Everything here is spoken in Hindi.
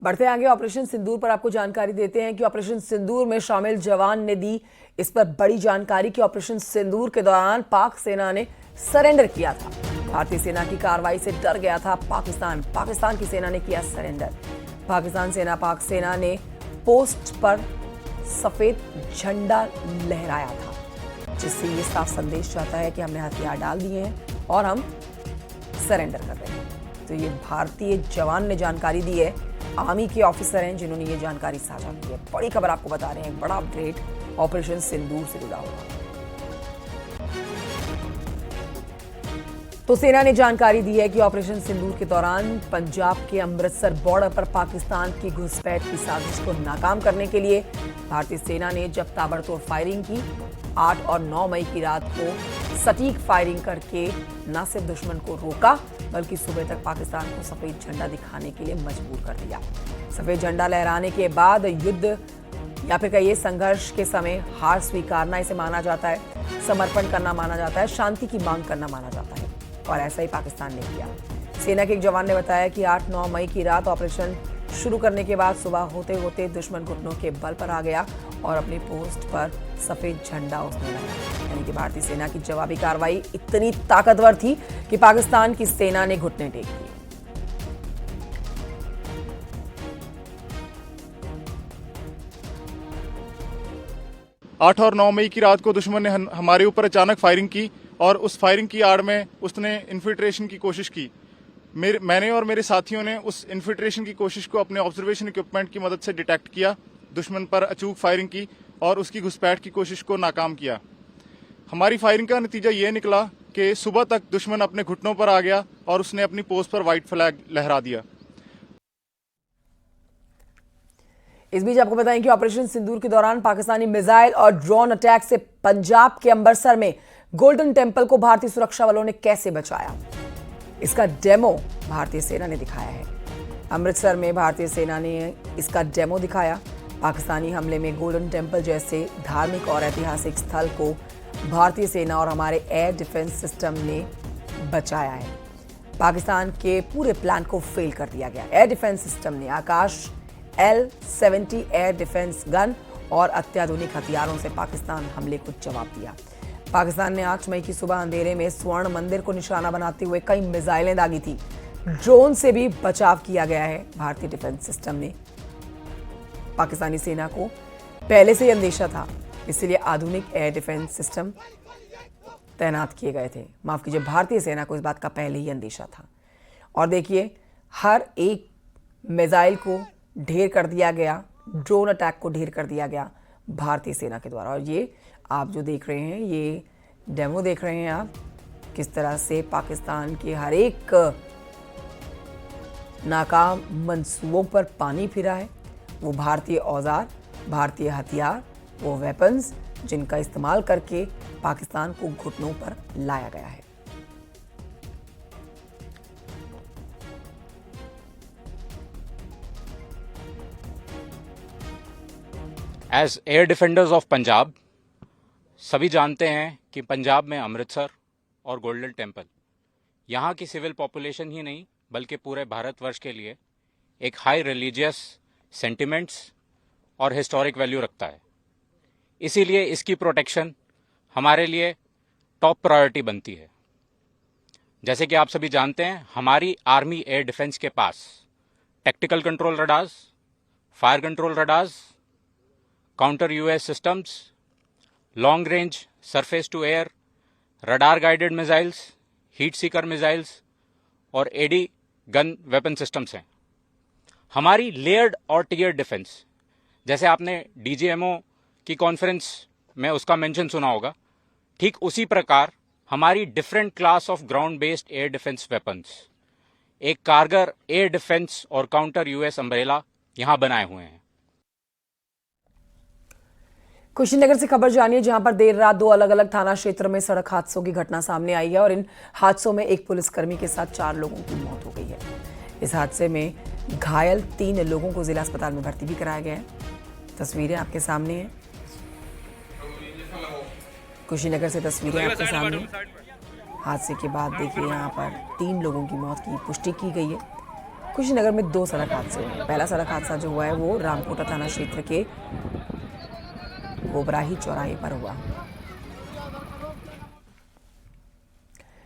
बढ़ते आगे ऑपरेशन सिंदूर पर आपको जानकारी देते हैं कि ऑपरेशन सिंदूर में शामिल जवान ने दी इस पर बड़ी जानकारी कि ऑपरेशन सिंदूर के दौरान पाक सेना ने सरेंडर किया था। भारतीय सेना की कार्रवाई से डर गया था पाकिस्तान की सेना ने किया सरेंडर। पाक सेना ने पोस्ट पर सफेद झंडा लहराया था, जिससे ये साफ संदेश जाता है कि हमने हथियार डाल दिए हैं और हम सरेंडर कर रहे हैं। तो ये भारतीय जवान ने जानकारी दी है, आर्मी के ऑफिसर हैं जिन्होंने ये जानकारी साझा की है। बड़ी खबर आपको बता रहे हैं, एक बड़ा अपडेट ऑपरेशन सिंदूर से जुड़ा हुआ। तो सेना ने जानकारी दी है कि ऑपरेशन सिंदूर के दौरान पंजाब के अमृतसर बॉर्डर पर पाकिस्तान की घुसपैठ की साजिश को नाकाम करने के लिए भारतीय सेना ने जब ताबड़तोड़ फायरिंग की, 8 और 9 मई की रात को सटीक फायरिंग करके न सिर्फ दुश्मन को रोका बल्कि सुबह तक पाकिस्तान को सफेद झंडा दिखाने के लिए मजबूर कर दिया। सफेद झंडा लहराने के बाद युद्ध या फिर कहिए संघर्ष के समय हार स्वीकारना इसे माना जाता है, समर्पण करना माना जाता है, शांति की मांग करना माना जाता है और ऐसा ही पाकिस्तान ने किया। सेना के एक जवान ने बताया कि 8-9 मई की रात ऑपरेशन शुरू करने के बाद सुबह होते होते दुश्मन घुटनों के बल पर आ गया और अपनी पोस्ट पर सफेद झंडा उसने लगाया। यानी कि भारतीय सेना की जवाबी कार्रवाई इतनी ताकतवर थी कि पाकिस्तान की सेना ने घुटने टेक दिए। 8 और 9 मई की रात को दुश्मन ने हमारे ऊपर अचानक फायरिंग की और उस फायरिंग की आड़ में उसने इन्फिल्ट्रेशन की कोशिश की। मैंने और मेरे साथियों ने उस इन्फिल्ट्रेशन की कोशिश को अपने ऑब्जर्वेशन इक्विपमेंट की मदद से डिटेक्ट किया, दुश्मन पर अचूक फायरिंग की और उसकी घुसपैठ की कोशिश को नाकाम किया। हमारी फायरिंग का नतीजा ये निकला कि सुबह तक दुश्मन अपने घुटनों पर आ गया और उसने अपनी पोस्ट पर व्हाइट फ्लैग लहरा दिया। इस बीच आपको बताएं कि ऑपरेशन सिंदूर के दौरान पाकिस्तानी मिसाइल और ड्रोन अटैक से पंजाब के अमृतसर में गोल्डन टेंपल को भारतीय सुरक्षा बलों ने कैसे बचाया, इसका डेमो भारतीय सेना ने दिखाया है। अमृतसर में भारतीय सेना ने इसका डेमो दिखाया। पाकिस्तानी हमले में गोल्डन टेंपल जैसे धार्मिक और ऐतिहासिक स्थल को भारतीय सेना और हमारे एयर डिफेंस सिस्टम ने बचाया है। पाकिस्तान के पूरे प्लान को फेल कर दिया गया। एयर डिफेंस सिस्टम ने आकाश L-70 एयर डिफेंस गन और अत्याधुनिक हथियारों से पाकिस्तान हमले को जवाब दिया। पाकिस्तान ने 8 मई की सुबह अंधेरे में स्वर्ण मंदिर को निशाना बनाते हुए कई मिसाइलें दागी थी। ड्रोन से भी बचाव किया गया है। भारतीय डिफेंस सिस्टम ने पाकिस्तानी सेना को पहले से ही अंदेशा था, इसलिए आधुनिक एयर डिफेंस सिस्टम तैनात किए गए थे। माफ कीजिए, भारतीय सेना को इस बात का पहले ही अंदेशा था। और देखिए, हर एक मिसाइल को ढेर कर दिया गया, ड्रोन अटैक को ढेर कर दिया गया भारतीय सेना के द्वारा। और ये आप जो देख रहे हैं, ये डेमो देख रहे हैं आप, किस तरह से पाकिस्तान के हर एक नाकाम मंसूबों पर पानी फिरा है। वो भारतीय औजार, भारतीय हथियार, वो वेपन्स जिनका इस्तेमाल करके पाकिस्तान को घुटनों पर लाया गया है। As air defenders of Punjab, सभी जानते हैं कि पंजाब में अमृतसर और गोल्डन टेम्पल यहाँ की सिविल पॉपुलेशन ही नहीं बल्कि पूरे भारतवर्ष के लिए एक हाई रिलीजियस सेंटिमेंट्स और हिस्टोरिक वैल्यू रखता है। इसीलिए इसकी प्रोटेक्शन हमारे लिए टॉप प्रायोरिटी बनती है। जैसे कि आप सभी जानते हैं, हमारी आर्मी एयर डिफेंस के पास tactical control radars, fire control radars, counter US systems, long range surface to air, radar guided missiles, heat seeker missiles और एडी गन वेपन सिस्टम्स हैं। हमारी लेयर्ड और टियर डिफेंस, जैसे आपने डीजीएमओ की कॉन्फ्रेंस में उसका मेंशन सुना होगा, ठीक उसी प्रकार हमारी different class of ground based air defence weapons, एक कारगर एयर डिफेंस और काउंटर यूएस अम्ब्रेला यहां बनाए हुए हैं। कुशीनगर से खबर जानिए, जहां पर देर रात 2 अलग अलग थाना क्षेत्र में सड़क हादसों की घटना सामने आई है और इन हादसों में एक पुलिसकर्मी के साथ 4 लोगों की मौत हो गई है। इस हादसे में घायल 3 लोगों को जिला अस्पताल में भर्ती भी कराया गया है। तस्वीरें आपके सामने हैं, कुशीनगर से तस्वीरें आपके सामने। हादसे के बाद देखिए, यहाँ पर 3 लोगों की मौत की पुष्टि की गई है। खुशीनगर में 2 सड़क हादसे हुए। पहला सड़क हादसा जो हुआ है वो रामकोटा थाना क्षेत्र के गोबराही चौराहे पर हुआ।